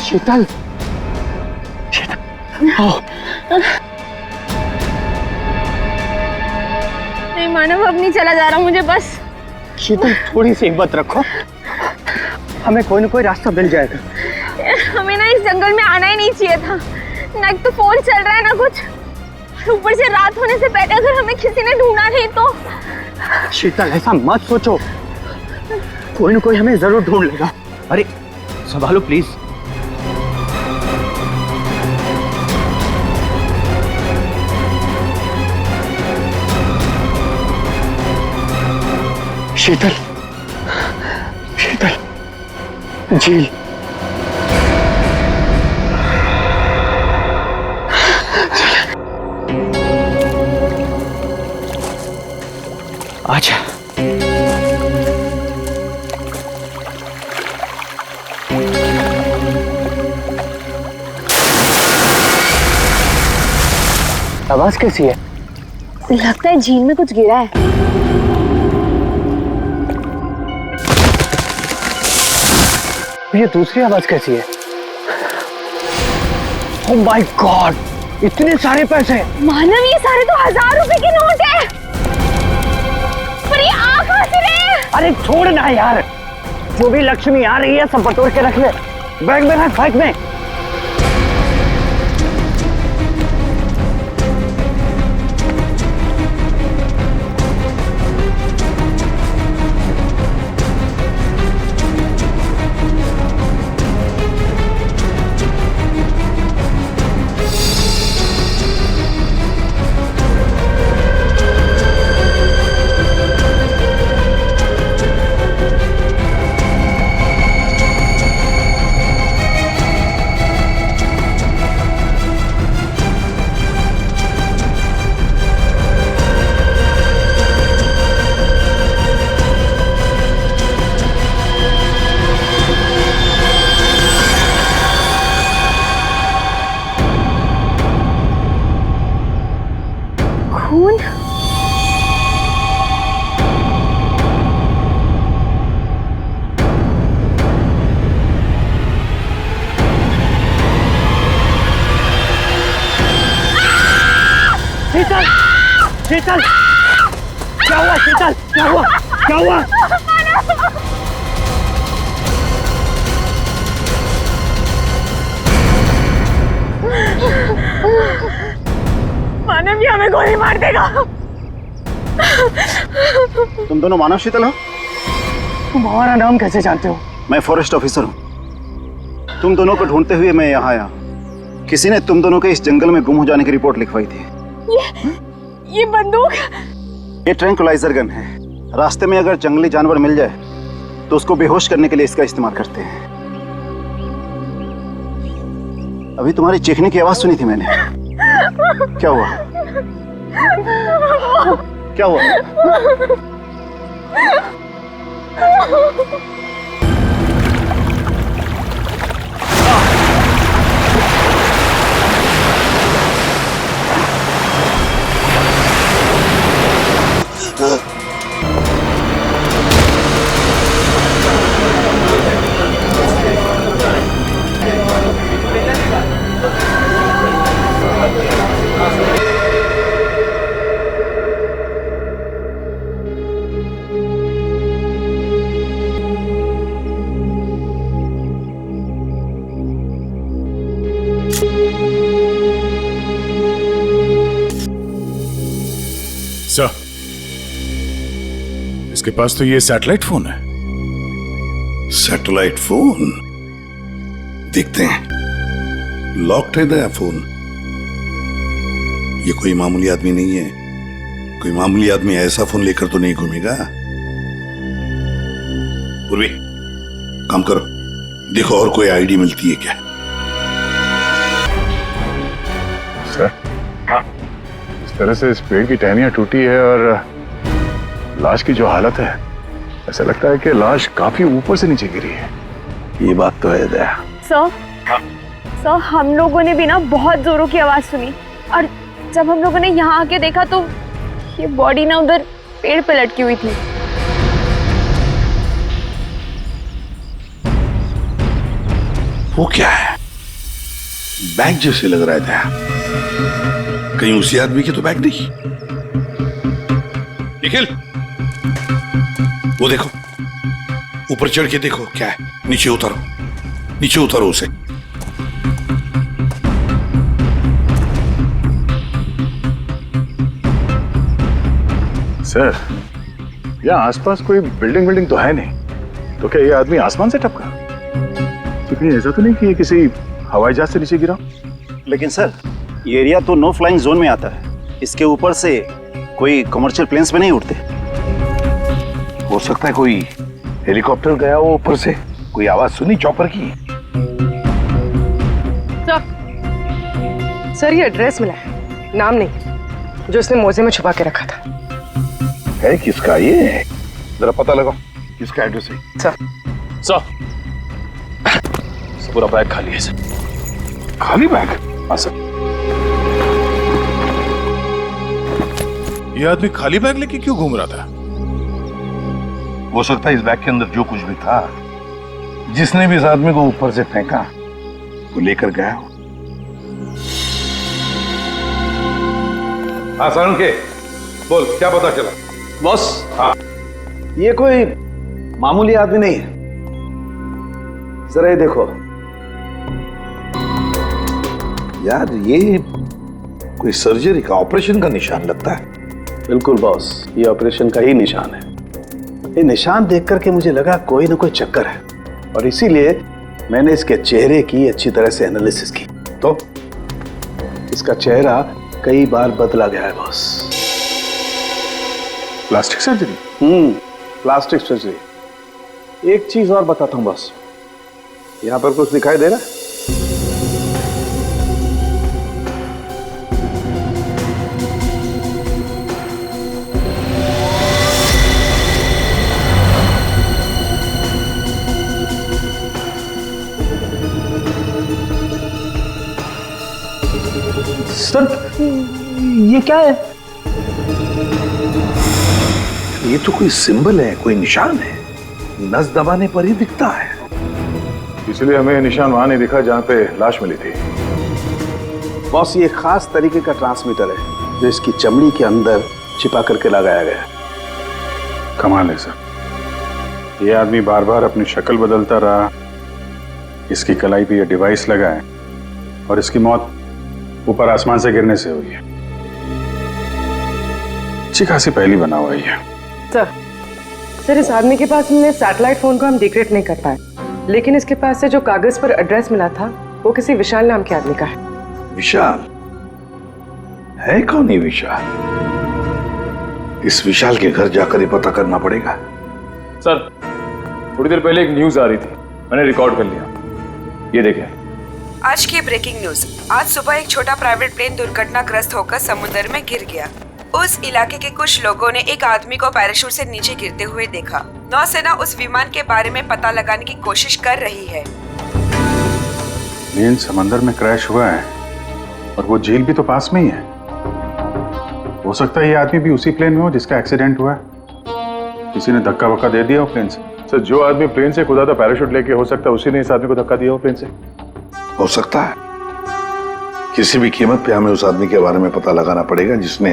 शीतल, शीतल, आओ। नहीं मानव, अब नहीं चला जा रहा मुझे बस। शीतल थोड़ी सी हिम्मत रखो, हमें कोई ना कोई रास्ता मिल जाएगा। हमें ना इस जंगल में आना ही नहीं चाहिए था। ना एक तो फोन चल रहा है ना कुछ, ऊपर से रात होने से पहले अगर हमें किसी ने ढूंढा नहीं तो। शीतल ऐसा मत सोचो, कोई ना कोई हमें जरूर ढूंढ लेगा। अरे संभालो प्लीज। शीतल, शीतल, झील। आजा। आवाज कैसी है? लगता है झील में कुछ गिरा है। ये दूसरी आवाज कैसी है? ओह माय गॉड, इतने सारे पैसे। मानव, ये सारे तो 1000 रुपए के नोट है। पर ये आ कहां से रहे हैं? अरे छोड़ ना यार, जो भी लक्ष्मी आ रही है सब बटोर के रख ले। बैग में रख, बैग में। खून। शीतल, शीतल, क्या हुआ? शीतल, क्या हुआ? क्या हुआ? मानव, ये हमें गोली मार देगा। तुम दोनों मानव शीतल हो? तुम हमारा नाम कैसे जानते हो? मैं फॉरेस्ट ऑफिसर हूँ। तुम दोनों को ढूंढते हुए मैं यहाँ आया। किसी ने तुम दोनों के इस जंगल में गुम हो जाने की रिपोर्ट लिखवाई थी। ये बंदूक? ये ट्रैंक्विलाइजर गन है। रास्ते में अगर जंगली जानवर मिल जाए तो उसको बेहोश करने के लिए इसका इस्तेमाल करते हैं। अभी तुम्हारी चीखने की आवाज सुनी थी मैंने। क्या हुआ? क्या हुआ? सर, इसके पास तो ये सैटेलाइट फोन है। Satellite phone? देखते हैं। लॉक्ड है नया फोन। ये कोई मामूली आदमी नहीं है। कोई मामूली आदमी ऐसा फोन लेकर तो नहीं घूमेगा। पूर्वी, काम करो, देखो और कोई आईडी मिलती है क्या। सर, हाँ, इस तरह से इस पेड़ की टहनियां टूटी है और लाश की जो हालत है, ऐसा लगता है कि लाश काफी ऊपर से नीचे गिरी है। ये बात तो है दया। सर, सर, हम लोगों ने भी ना बहुत जोरों की आवाज सुनी और जब हम लोगों ने यहाँ आके देखा तो ये बॉडी ना उधर पेड़ पे लटकी हुई थी। वो क्या है? बैग जैसे लग रहा था, कहीं उसी आदमी के तो बैग नहीं। निखिल, वो देखो, ऊपर चढ़ के देखो क्या है। नीचे उतारो, नीचे उतारो उसे। सर, यहाँ आसपास कोई बिल्डिंग तो है नहीं, तो क्या ये आदमी आसमान से टपका? तो कहीं ऐसा तो नहीं कि ये किसी हवाई जहाज से नीचे गिरा? लेकिन सर, ये एरिया तो नो फ्लाइंग जोन में आता है। इसके ऊपर से कोई कमर्शियल प्लेन्स पे नहीं उड़ते। हो सकता है कोई हेलीकॉप्टर गया हो ऊपर से, कोई आवाज सुनी चॉपर की। सर ये एड्रेस मिला है, नाम नहीं, जो इसने मोजे में छुपा के रखा था। है किसका ये? जरा पता लगाओ किसका एड्रेस है। सर, पूरा बैग खाली है सर। खाली बैग? हाँ सर। ये आदमी खाली बैग लेके क्यों घूम रहा था? हो सकता है इस बैग के अंदर जो कुछ भी था, जिसने भी इस आदमी को ऊपर से फेंका, वो लेकर गया हो। हाँ सारुण के, बोल क्या पता चला? बॉस, हाँ, ये कोई मामूली आदमी नहीं है। जरा ये देखो। यार ये कोई सर्जरी का, ऑपरेशन का निशान लगता है। बिल्कुल बॉस, ये ऑपरेशन का ही निशान है। ये निशान देख करके मुझे लगा कोई ना कोई चक्कर है, और इसीलिए मैंने इसके चेहरे की अच्छी तरह से एनालिसिस की। तो इसका चेहरा कई बार बदला गया है boss. Plastic surgery? Plastic surgery. एक चीज और बताता हूं बॉस, यहां पर कुछ दिखाई दे रहा है? सर, ये क्या है? ये तो कोई सिंबल है, कोई निशान है। नस दबाने पर ही दिखता है। इसलिए हमें निशान वहां नहीं दिखा जहां पे लाश मिली थी। बॉस, ये खास तरीके का ट्रांसमीटर है जो इसकी चमड़ी के अंदर छिपा करके लगाया गया है। कमाल है सर, ये आदमी बार बार अपनी शक्ल बदलता रहा, इसकी कलाई पे ये डिवाइस लगा है, और इसकी मौत ऊपर आसमान से गिरने से हुई है। अच्छी खासी पहली बना हुआ है। सर इस आदमी के पास हमने सैटेलाइट फोन को हम डिक्रिप्ट नहीं कर पाए, लेकिन इसके पास से जो कागज पर एड्रेस मिला था वो किसी विशाल नाम के आदमी का है। विशाल? है कौन ये विशाल? इस विशाल के घर जाकर ही पता करना पड़ेगा। सर, थोड़ी देर पहले एक न्यूज आ रही थी, मैंने रिकॉर्ड कर लिया। ये देखिए। आज की ब्रेकिंग न्यूज। आज सुबह एक छोटा प्राइवेट प्लेन दुर्घटनाग्रस्त होकर समुद्र में गिर गया। उस इलाके के कुछ लोगों ने एक आदमी को पैराशूट से नीचे गिरते हुए देखा। नौसेना उस विमान के बारे में पता लगाने की कोशिश कर रही है। प्लेन समंदर में क्रैश हुआ है और वो झील भी तो पास में ही है। हो सकता है ये आदमी भी उसी प्लेन में हो जिसका एक्सीडेंट हुआ है। किसी ने धक्का वक्का दे दिया हो प्लेन से। सर, जो आदमी प्लेन से कूदा था पैराशूट लेके, हो सकता है उसी ने इस आदमी को धक्का दिया हो प्लेन से। हो सकता है। किसी भी कीमत पे हमें उस आदमी के बारे में पता लगाना पड़ेगा जिसने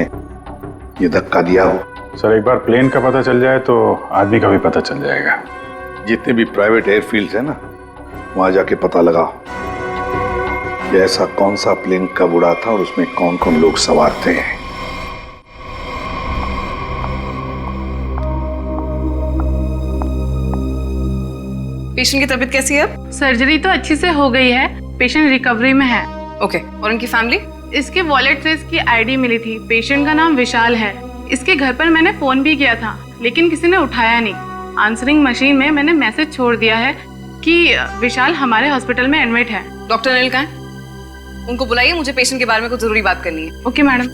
ये धक्का दिया हो। सर, एक बार प्लेन का पता चल जाए तो आदमी का भी पता चल जाएगा। जितने भी प्राइवेट एयरफील्ड्स है ना, वहां जाके पता लगाओ कि ऐसा कौन सा प्लेन कब उड़ा था और उसमें कौन कौन लोग सवार थे। पेशेंट की तबीयत कैसी है? सर्जरी तो अच्छी से हो गई है, पेशेंट रिकवरी में है। ओके, और उनकी फैमिली? इसके वॉलेट से इसकी आईडी मिली थी। पेशेंट का नाम विशाल है। इसके घर पर मैंने फोन भी किया था, लेकिन किसी ने उठाया नहीं। आंसरिंग मशीन में मैंने मैसेज छोड़ दिया है कि विशाल हमारे हॉस्पिटल में एडमिट है। डॉक्टर अनिल कहाँ है? उनको बुलाइए, मुझे पेशेंट के बारे में कुछ जरूरी बात करनी है। Okay madam.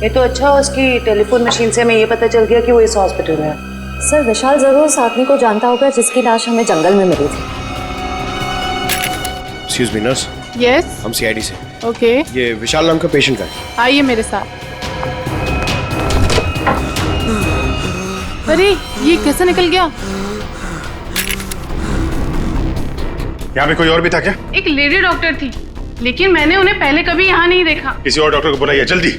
ये तो अच्छा, उसकी टेलीफोन मशीन से हमें ये पता चल गया कि वो इस हॉस्पिटल में है। सर, विशाल जरूर उस आदमी को जानता होगा जिसकी लाश हमें जंगल में मिली थी। Excuse me nurse. यस, हम सीआईडी से। ओके। ये विशाल नाम का पेशेंट का है। आइए मेरे साथ। अरे ये कैसे निकल गया? यहाँ पे कोई और भी था क्या? एक लेडी डॉक्टर थी, लेकिन मैंने उन्हें पहले कभी यहाँ नहीं देखा। किसी और डॉक्टर को बुलाइए जल्दी।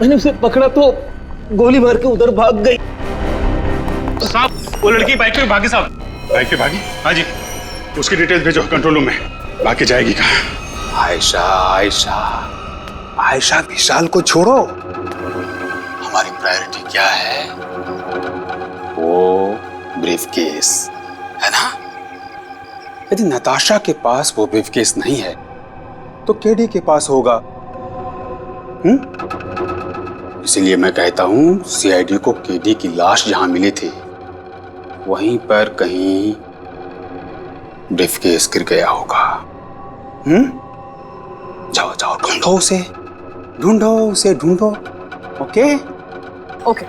मैंने उसे पकड़ा तो गोली मार के उधर भाग गई। साहब, वो लड़की बाइक पे भागी साहब। बाइक पे भागी? हाँ जी। उसकी डिटेल्स भेजो कंट्रोल रूम में। बाकी जाएगी कहाँ? आयशा आयशा आयशा, विशाल को छोड़ो। हमारी प्रायोरिटी क्या है? वो ब्रीफकेस है ना? यदि नताशा के पास वो ब्रीफकेस नहीं है तो केडी के पास होगा। इसीलिए मैं कहता हूं सीआईडी को केडी की लाश जहां मिली थी वहीं पर कहीं ब्रीफकेस गिर गया होगा। जाओ जाओ, ढूंढो उसे, ढूंढो उसे, ढूंढो। Okay okay.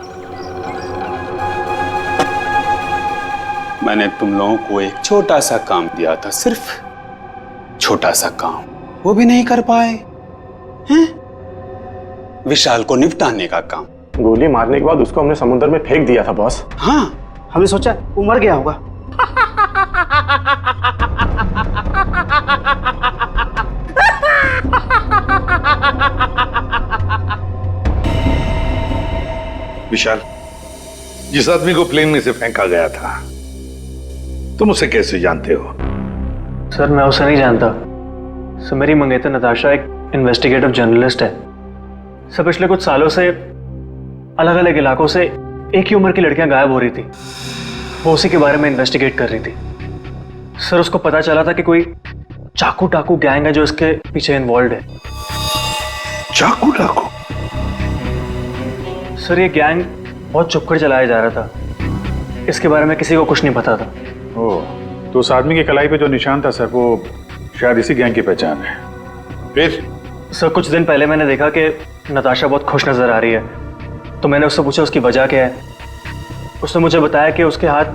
मैंने तुम लोगों को एक छोटा सा काम दिया था, सिर्फ छोटा सा काम, वो भी नहीं कर पाए हैं? विशाल को निपटाने का काम। गोली मारने के बाद उसको हमने समुद्र में फेंक दिया था बॉस। हाँ, हमने सोचा वो मर गया होगा। विशाल, जिस आदमी को प्लेन में से फेंका गया था, तुम उसे कैसे जानते हो? सर, मैं उसे नहीं जानता। सर, मेरी मंगेतर नताशा एक इन्वेस्टिगेटिव जर्नलिस्ट है। सर, पिछले कुछ सालों से अलग अलग इलाकों से एक ही उम्र की लड़कियां गायब हो रही थी। वो उसी के बारे में इन्वेस्टिगेट कर रही थी। सर, उसको पता चला था कि कोई चाकू टाकू गैंग है जो इसके पीछे इन्वॉल्व है। चाकू टाकू? सर, ये गैंग बहुत छुपकर चलाया जा रहा था। इसके बारे में किसी को कुछ नहीं पता था। ओह, तो उस आदमी की कलाई पे जो निशान था सर, वो शायद इसी गैंग की पहचान है। फिर? सर, कुछ दिन पहले मैंने देखा कि नताशा बहुत खुश नजर आ रही है, तो मैंने उससे पूछा उसकी वजह क्या है। उसने मुझे बताया कि उसके हाथ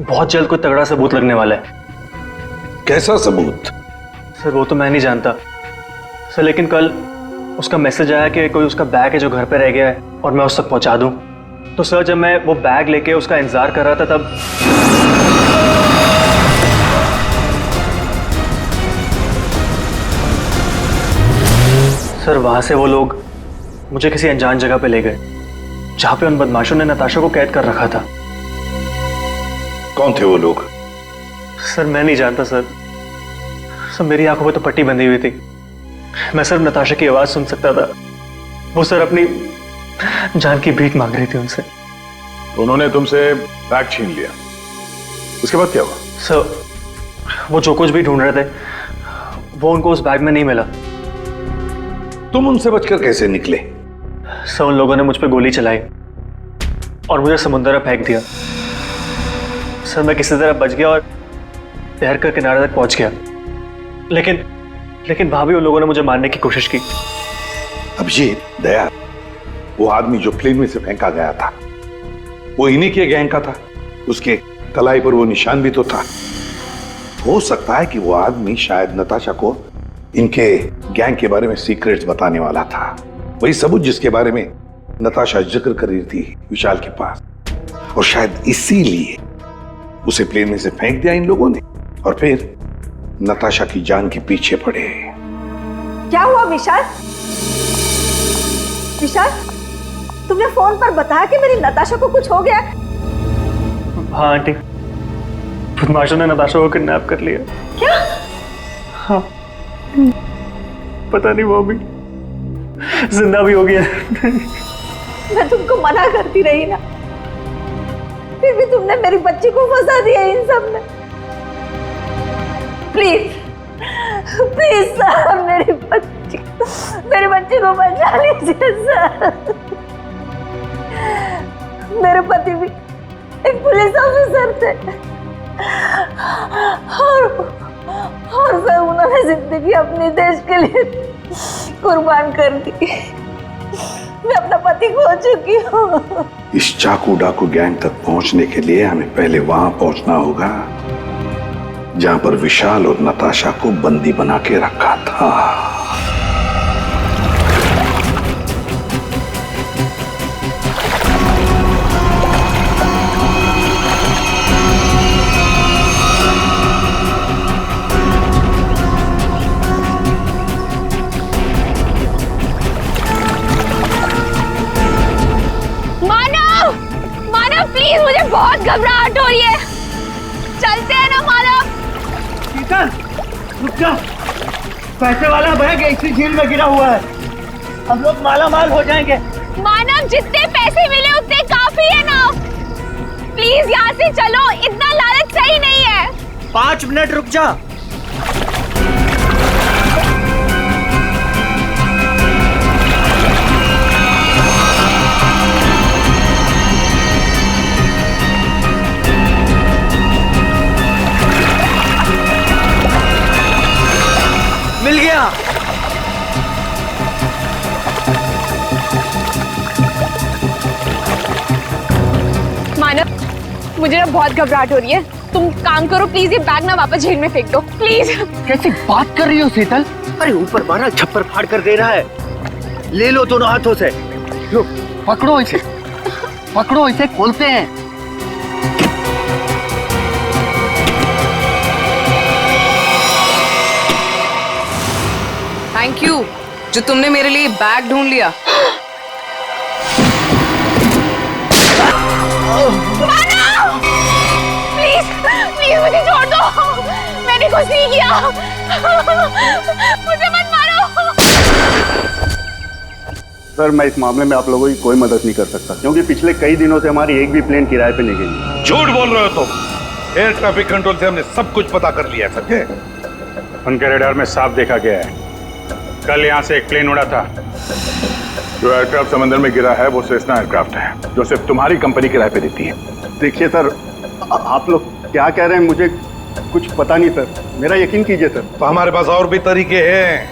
बहुत जल्द कोई तगड़ा सबूत लगने वाला है। कैसा सबूत? सर, वो तो मैं नहीं जानता सर, लेकिन कल उसका मैसेज आया कि कोई उसका बैग है जो घर पे रह गया है और मैं उस तक पहुंचा दूं। तो सर, जब मैं वो बैग लेके उसका इंतजार कर रहा था तब सर, वहां से वो लोग मुझे किसी अनजान जगह पे ले गए जहां पे उन बदमाशों ने नताशा को कैद कर रखा था। कौन थे वो लोग? सर, मैं नहीं जानता सर। सर, मेरी आंखों पे तो पट्टी बंधी हुई थी। मैं सिर्फ नताशा की आवाज सुन सकता था। वो सर अपनी जान की भीख मांग रही थी उनसे। तो उन्होंने तुमसे बैग छीन लिया, उसके बाद क्या हुआ? सर, वो जो कुछ भी ढूंढ रहे थे वो उनको उस बैग में नहीं मिला। तुम उनसे बचकर कैसे निकले? सर, उन लोगों ने मुझ पर गोली चलाई और मुझे समुद्र में फेंक दिया। सर, मैं किसी तरह बच गया और तैर कर किनारे तक पहुंच गया, लेकिन वहां भी उन लोगों ने मुझे मारने की कोशिश की। अभिजीत, दया, वो आदमी जो प्लेन में से फेंका गया था वो इन्हीं के गैंग का था। उसके कलाई पर वो निशान भी तो था। हो सकता है कि वो आदमी शायद नताशा को इनके गैंग के बारे में सीक्रेट्स बताने वाला था, वही सबूत जिसके बारे में नताशा जिक्र कर रही थी विशाल के पास। और शायद इसीलिए उसे प्लेन में से फेंक दिया इन लोगों ने और फिर नताशा की जान के पीछे पड़े। क्या हुआ विशाल? विशाल, तुमने फोन पर बताया कि मेरी नताशा को कुछ हो गया? हाँ आंटी, बदमाशों ने नताशा को किडनैप कर लिया। क्या? हाँ, पता नहीं वो अभी जिंदा भी हो गया। मैं तुमको मना करती रही ना, फिर भी तुमने मेरी बच्ची को फंसा दिया इन सब में। प्लीज प्लीज सर, मेरी बच्ची को बचा लीजिए सर। मेरे पति भी एक पुलिस ऑफिसर थे और सर, उन्होंने जिंदगी अपने देश के लिए कुर्बान कर दी। मैं अपना पति खो चुकी हूँ। इस चाकू डाकू गैंग तक पहुंचने के लिए हमें पहले वहां पहुंचना होगा जहां पर विशाल और नताशा को बंदी बना के रखा था। प्लीज, मुझे बहुत घबराहट हो रही है। चलते हैं ना मानव। शीतल, रुक जा। पैसे वाला बैग इसी झील में गिरा हुआ है। हम लोग माला माल हो जाएंगे। मानव, जितने पैसे मिले उतने काफी है ना। प्लीज यहाँ से चलो, इतना लालच सही नहीं है। 5 मिनट रुक जा। मिल गया। मानव, मुझे ना बहुत घबराहट हो रही है। तुम काम करो प्लीज, ये बैग ना वापस झील में फेंक दो प्लीज। कैसी बात कर रही हो शीतल? अरे ऊपर मारा छप्पर फाड़ कर दे रहा है। ले लो दोनों हाथों से। लो, पकड़ो इसे, पकड़ो इसे, खोलते हैं। थैंक यू जो तुमने मेरे लिए बैग ढूंढ लिया। प्लीज प्लीज मुझे छोड़ दो, मैंने कुछ नहीं किया। मुझे मत मारो। सर, मैं इस मामले में आप लोगों की कोई मदद नहीं कर सकता क्योंकि पिछले कई दिनों से हमारी एक भी प्लेन किराए पे नहीं गई। झूठ बोल रहे हो तुम। एयर ट्रैफिक कंट्रोल से हमने सब कुछ पता कर लिया है, समझे? उनके रडार में साफ देखा गया है, कल यहाँ से एक प्लेन उड़ा था। जो एयरक्राफ्ट समंदर में गिरा है वो सेस्ना एयरक्राफ्ट है, जो सिर्फ तुम्हारी कंपनी किराए पे देती है। देखिए सर, आप लोग क्या कह रहे हैं मुझे कुछ पता नहीं सर, मेरा यकीन कीजिए सर। तो हमारे पास और भी तरीके हैं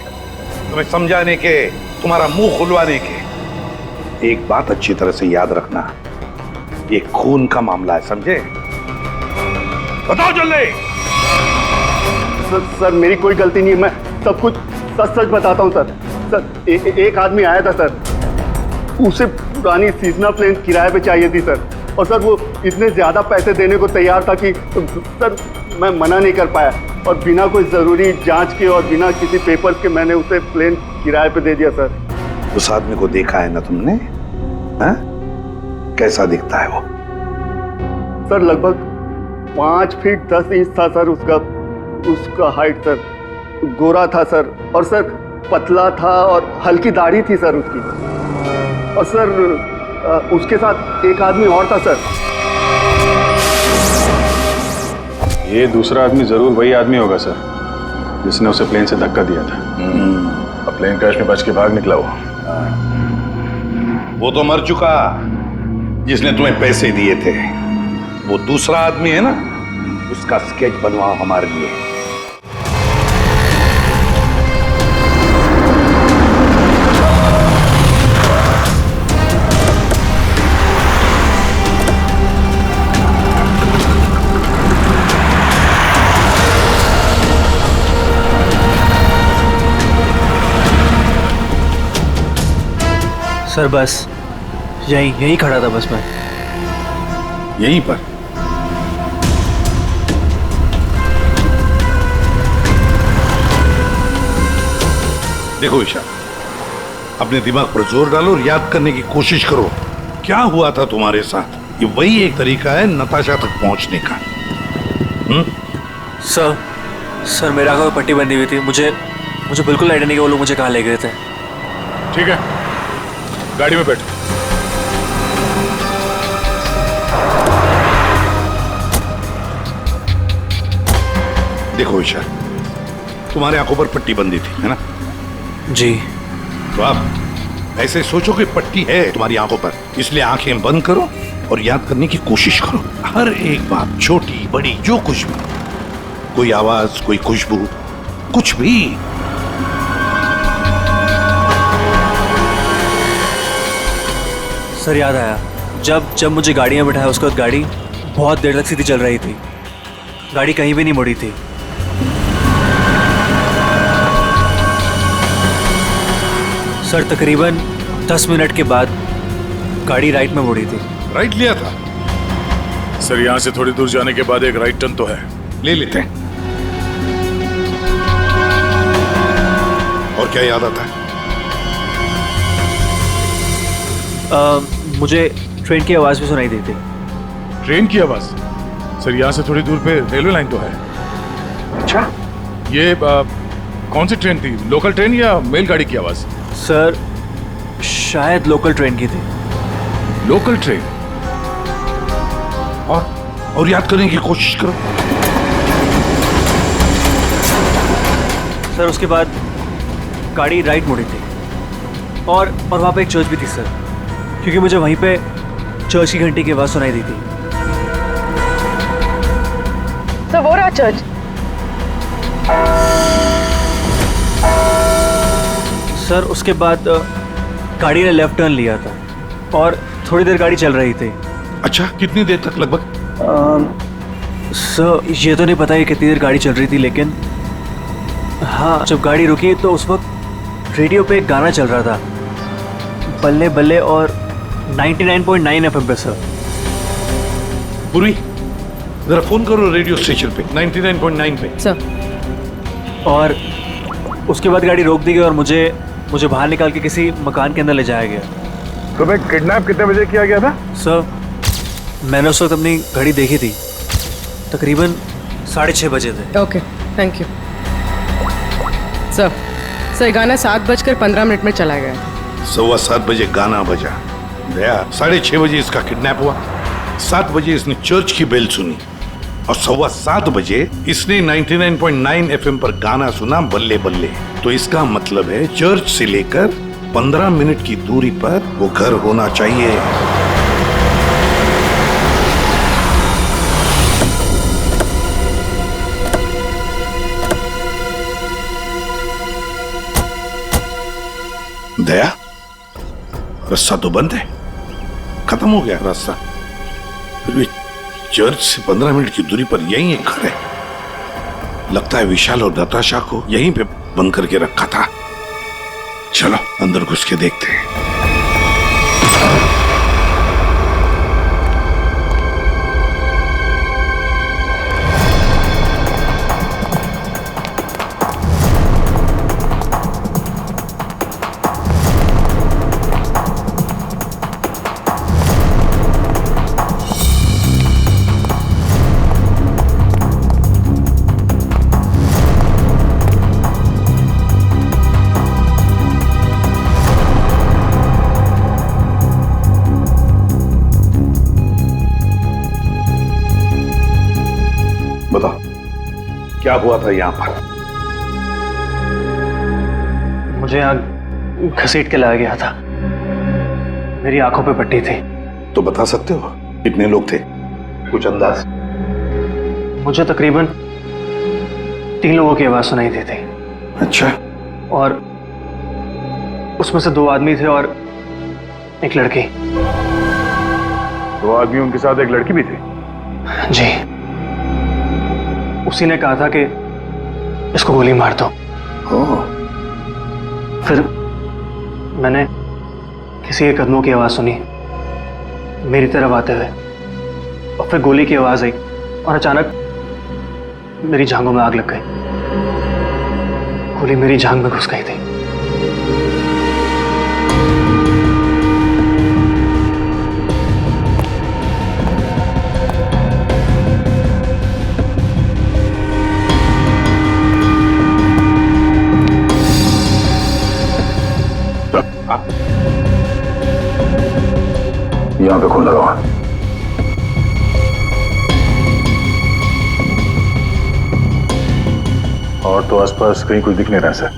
तुम्हें समझाने के, तुम्हारा मुंह खुलवाने के। एक बात अच्छी तरह से याद रखना, ये खून का मामला है, समझे? बताओ जल्दी। सर मेरी कोई गलती नहीं है, मैं सब कुछ सच सच बताता हूँ सर। सर एक आदमी आया था सर, उसे पुरानी सीजना प्लेन किराए पे चाहिए थी सर, और सर वो इतने ज़्यादा पैसे देने को तैयार था कि सर मैं मना नहीं कर पाया, और बिना कोई ज़रूरी जांच के और बिना किसी पेपर्स के मैंने उसे प्लेन किराए पे दे दिया सर। उस आदमी को देखा है ना तुमने? हाँ? कैसा दिखता है वो? सर लगभग 5 फीट 10 इंच था सर उसका हाइट सर, गोरा था सर, और सर पतला था और हल्की दाढ़ी थी सर उसकी, और सर उसके साथ एक आदमी और था सर। ये दूसरा आदमी जरूर वही आदमी होगा सर, जिसने उसे प्लेन से धक्का दिया था। अब प्लेन क्रैश में बच के भाग निकला वो तो मर चुका, जिसने तुम्हें पैसे दिए थे। वो दूसरा आदमी है ना, उसका स्केच बनवाओ हमारे लिए। सर बस यहीं खड़ा था बस मैं। यहीं पर? देखो विशाल, अपने दिमाग पर जोर डालो और याद करने की कोशिश करो क्या हुआ था तुम्हारे साथ। ये वही एक तरीका है नताशा तक पहुंचने का। सर मेरा आंखों में पट्टी बंधी हुई थी, मुझे बिल्कुल आइडिया नहीं कि वो लोग मुझे कहाँ ले गए थे। ठीक है, गाड़ी में बैठो। देखो विशाल, तुम्हारे आंखों पर पट्टी बंधी थी, है ना? जी। तो आप ऐसे सोचो कि पट्टी है तुम्हारी आंखों पर, इसलिए आंखें बंद करो और याद करने की कोशिश करो। हर एक बात, छोटी बड़ी, जो कुछ भी, कोई आवाज, कोई खुशबू, कुछ भी। सर याद आया, जब मुझे गाड़ी में बिठाया उसके बाद गाड़ी बहुत देर तक सीधी चल रही थी, गाड़ी कहीं भी नहीं मुड़ी थी। सर तकरीबन 10 मिनट के बाद गाड़ी राइट में मुड़ी थी। राइट लिया था? सर यहाँ से थोड़ी दूर जाने के बाद एक राइट टर्न तो है, ले लेते हैं। और क्या याद आता है? मुझे ट्रेन की आवाज भी सुनाई दी थी। ट्रेन की आवाज? सर यहाँ से थोड़ी दूर पे रेलवे लाइन तो है। अच्छा, ये कौन सी ट्रेन थी? लोकल ट्रेन या मेल गाड़ी की आवाज? सर शायद लोकल ट्रेन की थी। Local train? और याद करने की कोशिश करो। सर उसके बाद गाड़ी राइट मुड़ी थी और वहाँ पे एक चर्च भी थी सर, क्योंकि मुझे वहीं पे चर्च की घंटी की आवाज़ सुनाई दी थी। सर वो रहा चर्च। सर उसके बाद गाड़ी ने लेफ्ट टर्न लिया था और थोड़ी देर गाड़ी चल रही थी। अच्छा, कितनी देर तक लगभग? सर ये तो नहीं पता है कितनी देर गाड़ी चल रही थी, लेकिन हाँ जब गाड़ी रुकी तो उस वक्त रेडियो पे एक गाना चल रहा था, बल्ले बल्ले, और 99.9 FM पे सर। पूरी जरा फोन करो रेडियो स्टेशन पे 99.9 पे। सर। और उसके बाद गाड़ी रोक दी गई और मुझे बाहर निकाल के किसी मकान के अंदर ले जाया गया। तुम्हें किडनैप कितने बजे किया गया था? सर मैंने उस वक्त अपनी घड़ी देखी थी, तकरीबन 6:30 बजे थे। Okay, thank you sir. गाना 7:15 में चला गया। 7:15 बजे गाना बजा, दया 6:30 बजे इसका किडनैप हुआ, 7 बजे इसने चर्च की बेल सुनी और 7:15 बजे इसने 99.9 FM पर गाना सुना बल्ले बल्ले। तो इसका मतलब है चर्च से लेकर 15 मिनट की दूरी पर वो घर होना चाहिए। दया, रास्ता तो बंद है, खत्म हो गया रास्ता, फिर भी चर्च से 15 मिनट की दूरी पर यही एक घर है। लगता है विशाल और नताशा को यहीं पे बंद करके रखा था। चलो अंदर घुस के देखते हैं। बताओ क्या हुआ था यहाँ पर? मुझे यहाँ घसीट के लाया गया था, मेरी आंखों पे पट्टी थी। तो बता सकते हो कितने लोग थे, कुछ अंदाज? मुझे तकरीबन 3 लोगों की आवाज सुनाई दी थी। अच्छा। और उसमें से 2 आदमी थे और एक लड़की। 2 आदमी, उनके साथ एक लड़की भी थी? जी, उसी ने कहा था कि इसको गोली मार दो। फिर मैंने किसी के कदमों की आवाज सुनी मेरी तरफ आते हुए, और फिर गोली की आवाज आई और अचानक मेरी जांघों में आग लग गई। गोली मेरी जांघ में घुस गई थी। यहाँ पे खून लगा हुआ। और तो आसपास कहीं कुछ दिख नहीं रहा सर।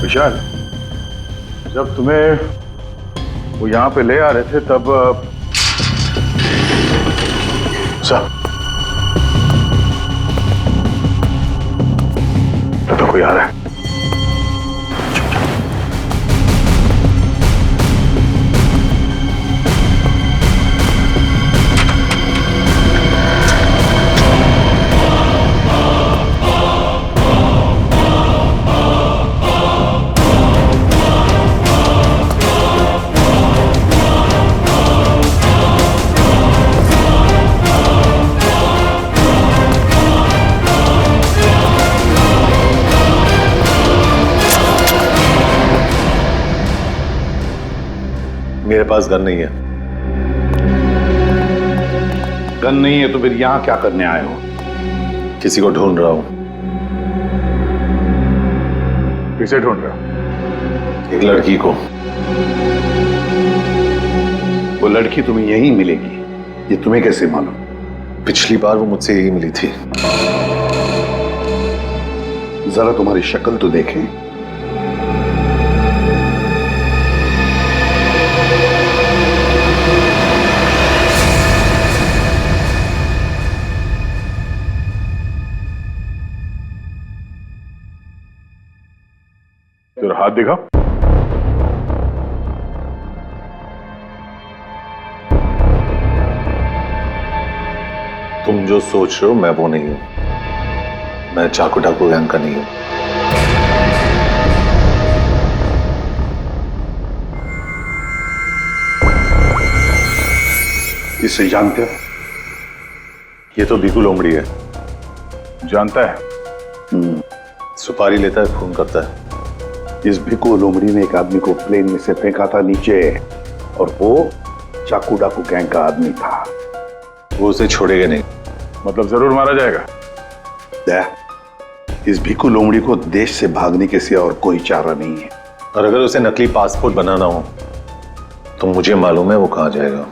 विशाल, जब तुम्हें वो यहाँ पे ले आ रहे थे तब सर तो कोई आ रहा है। मेरे पास गन नहीं है। गन नहीं है तो फिर यहां क्या करने आए हो? किसी को ढूंढ रहा हूं। किसे ढूंढ रहे हो? एक लड़की को। वो लड़की तुम्हें यहीं मिलेगी, ये तुम्हें कैसे मालूम? पिछली बार वो मुझसे यही मिली थी। जरा तुम्हारी शक्ल तो देखें। तेरा हाथ दिखा। तुम जो सोच रहे हो मैं वो नहीं हूं। मैं चाकू डाकू गैंग का नहीं हूं। इसे जानते हो? ये तो बीकू लोमड़ी है। जानता है? सुपारी लेता है, खून करता है। इस भिक्कू लोमड़ी ने एक आदमी को प्लेन में से फेंका था नीचे, और वो चाकू डाकू गैंग का आदमी था। वो उसे छोड़ेगा नहीं। मतलब जरूर मारा जाएगा? इस भिक्कू लोमड़ी को देश से भागने के सिवा और कोई चारा नहीं है। और अगर उसे नकली पासपोर्ट बनाना हो तो मुझे मालूम है वो कहां जाएगा।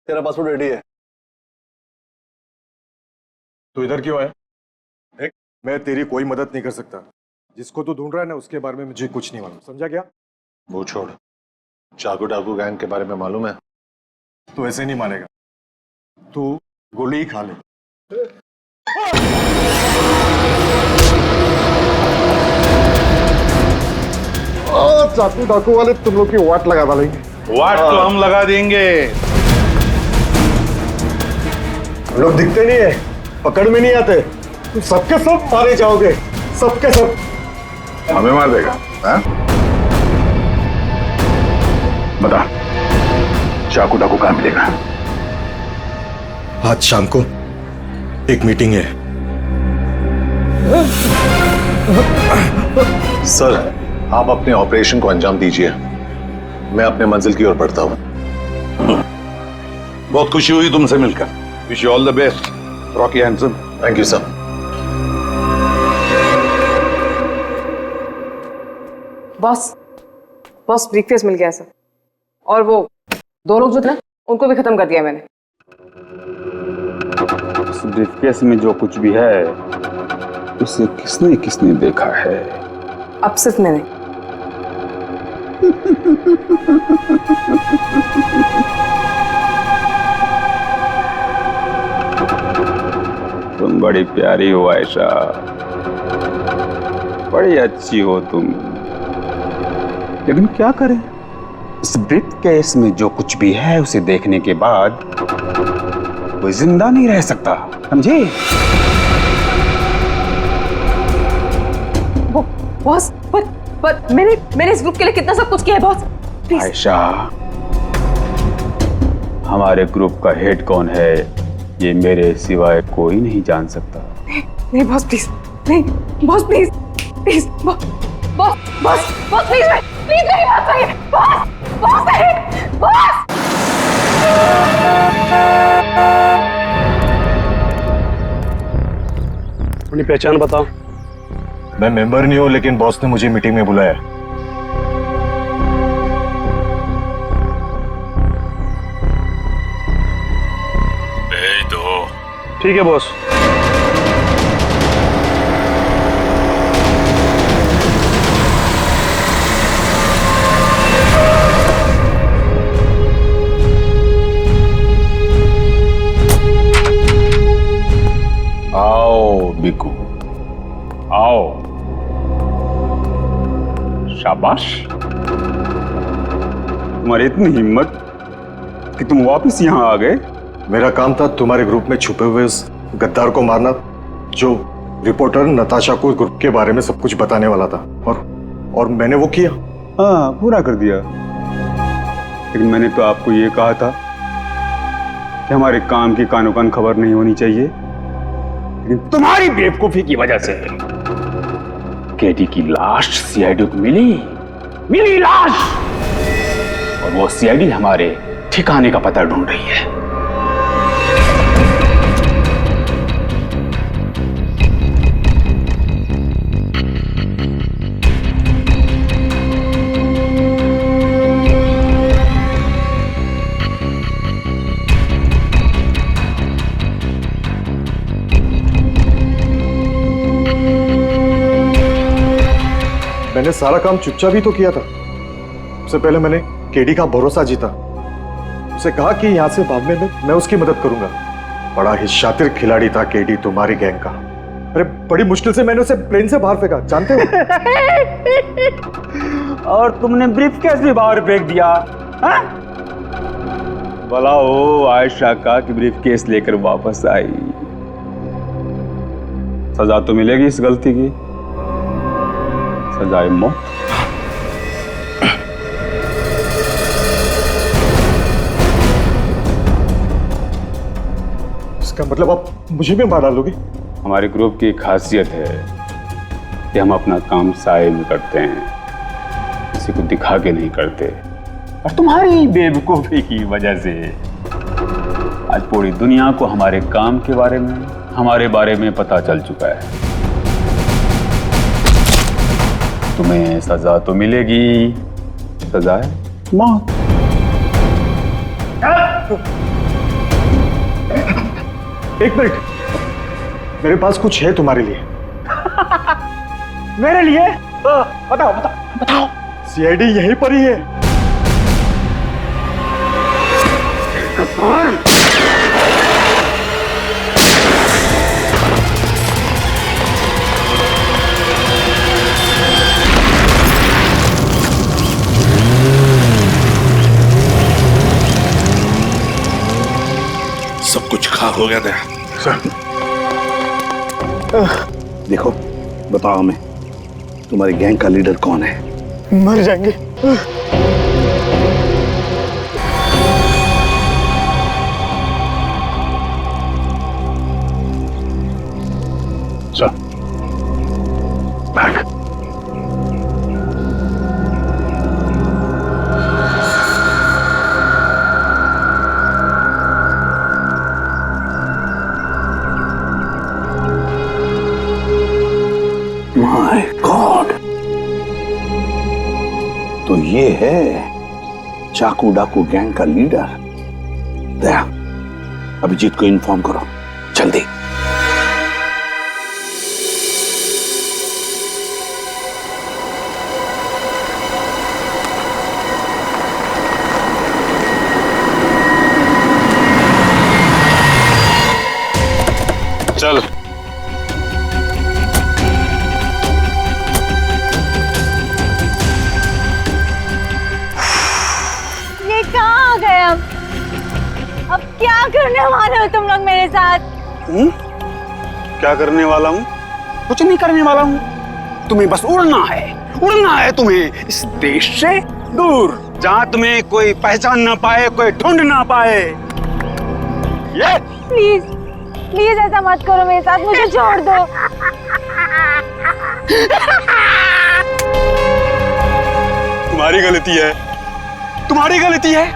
तेरा पासपोर्ट रेडी है। तू इधर क्यों है? देख, मैं तेरी कोई मदद नहीं कर सकता। जिसको तू ढूंढ रहा है ना, उसके बारे में मुझे कुछ नहीं मालूम। समझा क्या? वो छोड़, चाकू डाकू गैंग के बारे में मालूम है? तू ऐसे नहीं मानेगा। तू गोली ही खा ले। चाकू डाकू वाले तुम लोग की वाट लगा डालेंगे। वाट तो हम लगा देंगे। लोग दिखते नहीं है, पकड़ में नहीं आते। तुम सबके सब मारे जाओगे, सबके सब। हमें मार देगा? हाँ? बता, चाकू डाकू कहां मिलेगा? आज शाम को एक मीटिंग है। सर, आप अपने ऑपरेशन को अंजाम दीजिए। मैं अपने मंजिल की ओर बढ़ता हूं। बहुत खुशी हुई तुमसे मिलकर। Wish you all the best, Rocky Hanson. Thank you sir. Boss, briefcase मिल गया सर। और वो दो लोग जो थे ना, उनको भी खत्म कर दिया मैंने। इस ब्रीफकेस में जो कुछ भी है उसे किसने किसने देखा है? अब सिर्फ मैंने। तुम बड़ी प्यारी हो आयशा, बड़ी अच्छी हो तुम। लेकिन क्या करें, इस ब्रीफकेस में जो कुछ भी है उसे देखने के बाद कोई जिंदा नहीं रह सकता, समझे? बॉस, पर मैंने इस ग्रुप के लिए कितना सब कुछ किया है बॉस। प्लीज। आयशा, हमारे ग्रुप का हेड कौन है ये मेरे सिवाय कोई नहीं जान सकता। नहीं बॉस प्लीज, नहीं boss please, boss please, please मेरी बात सुनिए। बॉस नहीं। बॉस! अपनी पहचान बताओ। मैं मेंबर नहीं हूं, लेकिन बॉस ने मुझे मीटिंग में बुलाया। भेज दो। ठीक है बॉस। आओ बिकू, आओ। शाबाश, तुम्हारी इतनी हिम्मत कि तुम वापस यहाँ आ गए। मेरा काम था तुम्हारे ग्रुप में छुपे हुए उस गद्दार को मारना, जो रिपोर्टर नताशा को ग्रुप के बारे में सब कुछ बताने वाला था, और मैंने वो किया। हाँ, पूरा कर दिया। लेकिन मैंने तो आपको ये कहा था कि हमारे काम की कानो कान खबर नहीं होनी चाहिए। लेकिन तुम्हारी बेवकूफी की वजह से केडी की लाश सीआईडी को मिली लाश, और वो सीआईडी हमारे ठिकाने का पता ढूंढ रही है। मैंने सारा काम चुपचाप ही तो किया था। सबसे पहले मैंने केडी का भरोसा जीता, उसे कहा कि यहां से भागने में मैं उसकी मदद करूंगा। बड़ा ही शातिर खिलाड़ी था केडी तुम्हारी गैंग का। अरे बड़ी मुश्किल से मैंने उसे प्लेन से बाहर फेंका, जानते हो? और तुमने ब्रीफकेस भी बाहर फेंक दिया। हाँ? भला हो आयशा का कि ब्रीफकेस लेकर वापस आई। सजा तो मिलेगी इस गलती की, सजाए मौत। इसका मतलब आप मुझे भी मार डालोगे? हमारे ग्रुप की खासियत है कि हम अपना काम साए में करते हैं, किसी को दिखा के नहीं करते। और तुम्हारी बेवकूफी की वजह से आज पूरी दुनिया को हमारे काम के बारे में, हमारे बारे में पता चल चुका है। तुम्हें सजा तो मिलेगी, सजा है मौत। एक मिनट, मेरे पास कुछ है तुम्हारे लिए। मेरे लिए? बताओ बताओ बताओ। सीआईडी यहीं पर ही है। सब कुछ खा हो गया था। देखो, बताओ हमें, तुम्हारी गैंग का लीडर कौन है? मर जाएंगे। चल भाग। माय गॉड, तो ये है चाकू डाकू गैंग का लीडर। दया, अभिजीत को इन्फॉर्म करो जल्दी। चल। ये कहाँ आ गए अब क्या करने वाले हो तुम लोग मेरे साथ? क्या करने वाला हूँ? कुछ नहीं करने वाला हूँ। तुम्हें बस उड़ना है तुम्हें इस देश से दूर, जहाँ तुम्हें कोई पहचान ना पाए, कोई ढूंढ ना पाए। ये प्लीज प्लीज ऐसा मत करो मेरे साथ, मुझे छोड़ दो। तुम्हारी गलती है, तुम्हारी गलती है।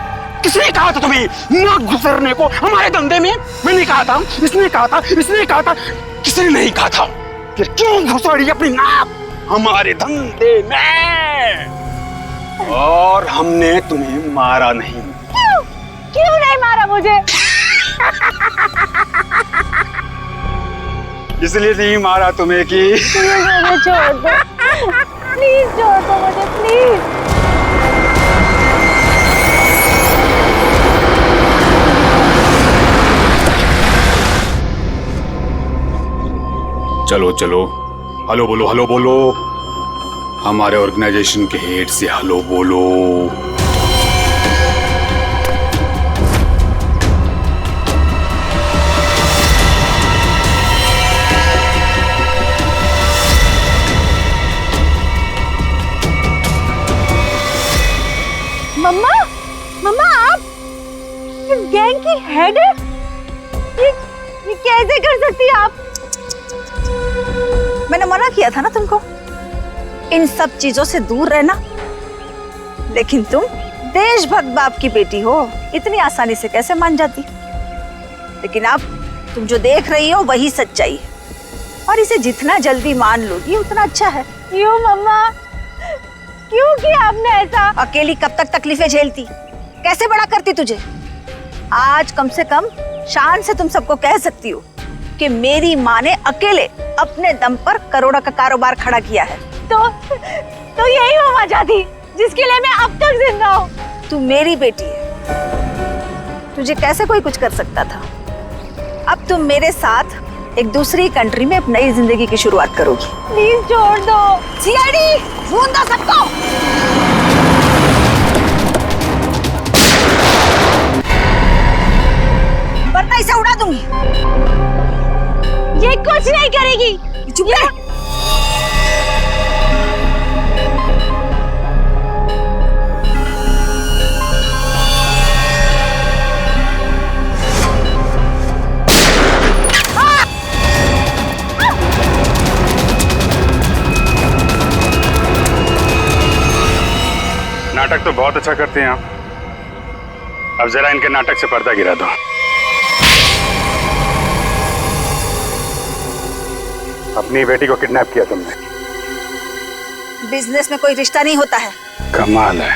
किसने कहा था तुम्हें ना गुजरने को हमारे धंधे में? मैंने कहा था, इसने कहा था, इसने कहा था, किसने नहीं कहा था? फिर क्यों घुसड़ी अपनी नाक हमारे धंधे में? और हमने तुम्हें मारा नहीं। क्यों? क्यों नहीं मारा मुझे? इसलिए नहीं मारा तुम्हें कि मुझे छोड़ दो, प्लीज छोड़ दो मुझे, प्लीज। चलो चलो, हेलो बोलो, हेलो बोलो, हमारे ऑर्गेनाइजेशन के हेड से हेलो बोलो। मम्मा, मम्मा आप इस गैंग की हेड है? ये कैसे कर सकती है आप? मैंने मना किया था ना तुमको इन सब चीजों से दूर रहना, लेकिन तुम देशभक्त बाप की बेटी हो, इतनी आसानी से कैसे मान जाती? लेकिन अब तुम जो देख रही हो वही सच्चाई है, और इसे जितना जल्दी मान लोगी उतना अच्छा है। क्यों मम्मा, क्यों किया आपने ऐसा? अकेली कब तक तकलीफें झेलती? कैसे बड़ा करती तुझे? आज कम से कम शान से तुम सबको कह सकती हो कि मेरी माँ ने अकेले अपने दम पर करोड़ों का कारोबार खड़ा किया है। तो यही हो मजा थी जिसके लिए मैं अब तक जिंदा हूँ। तू मेरी बेटी है, तुझे कैसे कोई कुछ कर सकता था? अब तुम मेरे साथ एक दूसरी कंट्री में अपनी नई जिंदगी की शुरुआत करोगी। प्लीज छोड़ दो। सीआईडी ढूंढ दो सबको। वरना इसे उड़ा दूंगी। ये कुछ नहीं करेगी। चुप रह। नाटक तो बहुत अच्छा करते हैं आप, अब जरा इनके नाटक से पर्दा गिरा दो। अपनी बेटी को किडनैप किया तुमने। बिजनेस में कोई रिश्ता नहीं होता है। कमाल है।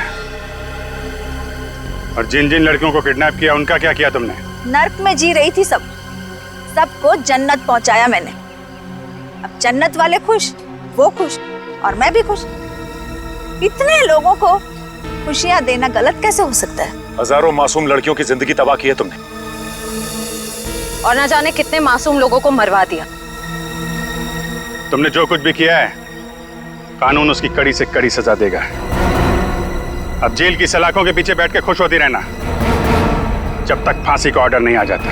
और जिन जिन लड़कियों को किडनैप किया उनका क्या किया तुमने? नर्क में जी रही थी सबको जन्नत पहुंचाया मैंने। अब जन्नत वाले खुश, वो खुश और मैं भी खुश। इतने लोगों को खुशियां देना गलत कैसे हो सकता है? हजारों मासूम लड़कियों की जिंदगी तबाह की है तुमने, और ना जाने कितने मासूम लोगों को मरवा दिया। तुमने जो कुछ भी किया है, कानून उसकी कड़ी से कड़ी सजा देगा। अब जेल की सलाखों के पीछे बैठ के खुश होती रहना जब तक फांसी का ऑर्डर नहीं आ जाता।